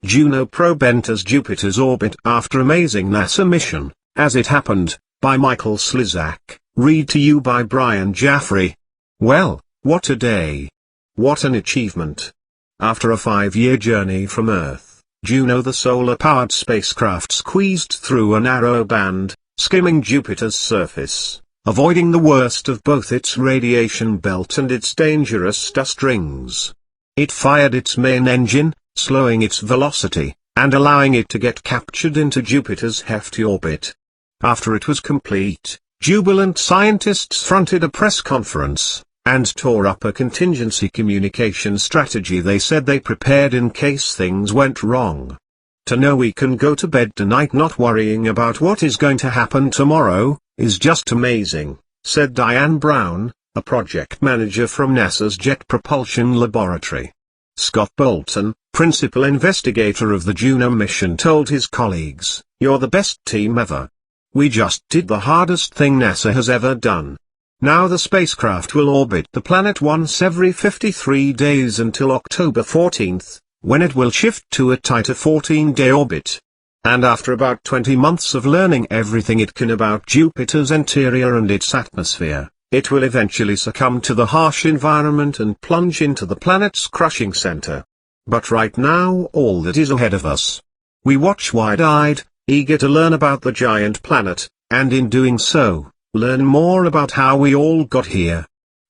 Juno probe enters Jupiter's orbit after amazing NASA mission, As It Happened, by Michael Slezak, read to you by Brian Jafry. Well, what a day! What an achievement! After a 5-year journey from Earth, Juno, the solar-powered spacecraft, squeezed through a narrow band, skimming Jupiter's surface, avoiding the worst of both its radiation belt and its dangerous dust rings. It fired its main engine, slowing its velocity, and allowing it to get captured into Jupiter's hefty orbit. After it was complete, jubilant scientists fronted a press conference, and tore up a contingency communication strategy they said they prepared in case things went wrong. To know we can go to bed tonight not worrying about what is going to happen tomorrow, is just amazing, said Diane Brown, a project manager from NASA's Jet Propulsion Laboratory. Scott Bolton, principal investigator of the Juno mission, told his colleagues, "You're the best team ever. We just did the hardest thing NASA has ever done. Now the spacecraft will orbit the planet once every 53 days until October 14th, when it will shift to a tighter 14-day orbit. And after about 20 months of learning everything it can about Jupiter's interior and its atmosphere, it will eventually succumb to the harsh environment and plunge into the planet's crushing center. But right now all that is ahead of us. We watch wide-eyed, eager to learn about the giant planet, and in doing so, learn more about how we all got here.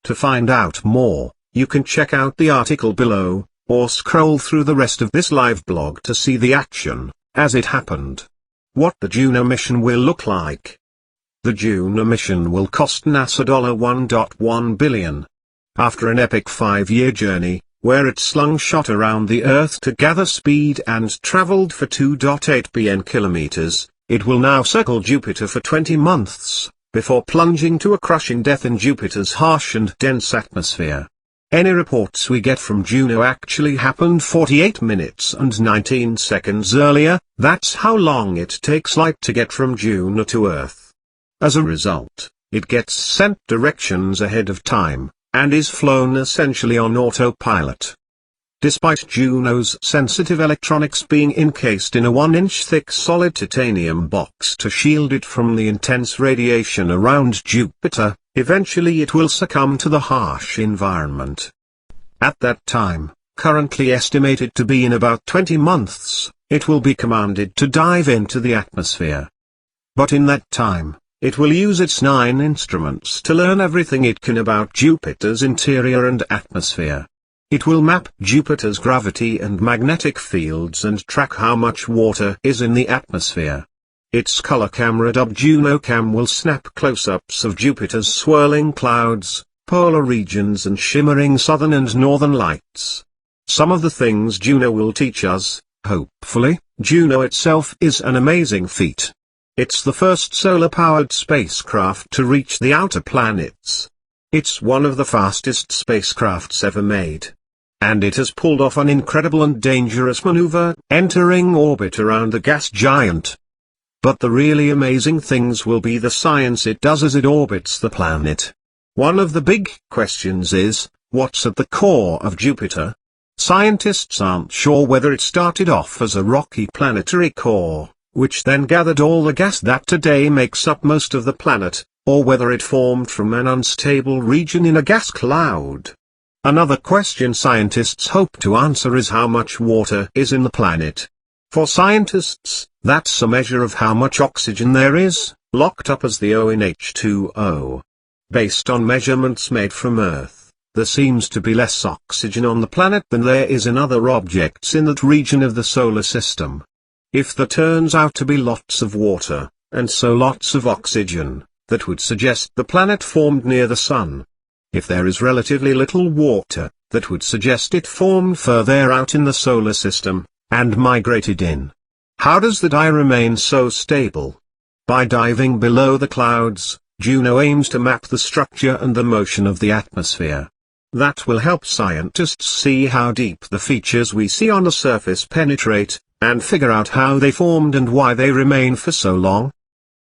To find out more, you can check out the article below, or scroll through the rest of this live blog to see the action, as it happened. What the Juno mission will look like. The Juno mission will cost NASA $1.1 billion. After an epic 5-year journey, where it slung-shot around the Earth to gather speed and traveled for 2.8 billion kilometers, it will now circle Jupiter for 20 months, before plunging to a crushing death in Jupiter's harsh and dense atmosphere. Any reports we get from Juno actually happened 48 minutes and 19 seconds earlier. That's how long it takes light to get from Juno to Earth. As a result, it gets sent directions ahead of time, and is flown essentially on autopilot. Despite Juno's sensitive electronics being encased in a 1-inch thick solid titanium box to shield it from the intense radiation around Jupiter, eventually it will succumb to the harsh environment. At that time, currently estimated to be in about 20 months, it will be commanded to dive into the atmosphere. But in that time, it will use its 9 instruments to learn everything it can about Jupiter's interior and atmosphere. It will map Jupiter's gravity and magnetic fields and track how much water is in the atmosphere. Its color camera, dubbed JunoCam, will snap close-ups of Jupiter's swirling clouds, polar regions and shimmering southern and northern lights. Some of the things Juno will teach us, hopefully. Juno itself is an amazing feat. It's the first solar-powered spacecraft to reach the outer planets. It's one of the fastest spacecrafts ever made. And it has pulled off an incredible and dangerous maneuver, entering orbit around the gas giant. But the really amazing things will be the science it does as it orbits the planet. One of the big questions is, what's at the core of Jupiter? Scientists aren't sure whether it started off as a rocky planetary core, which then gathered all the gas that today makes up most of the planet, or whether it formed from an unstable region in a gas cloud. Another question scientists hope to answer is how much water is in the planet. For scientists, that's a measure of how much oxygen there is, locked up as the O in H2O. Based on measurements made from Earth, there seems to be less oxygen on the planet than there is in other objects in that region of the solar system. If there turns out to be lots of water, and so lots of oxygen, that would suggest the planet formed near the Sun. If there is relatively little water, that would suggest it formed further out in the solar system, and migrated in. How does the dye remain so stable? By diving below the clouds, Juno aims to map the structure and the motion of the atmosphere. That will help scientists see how deep the features we see on the surface penetrate, and figure out how they formed and why they remain for so long.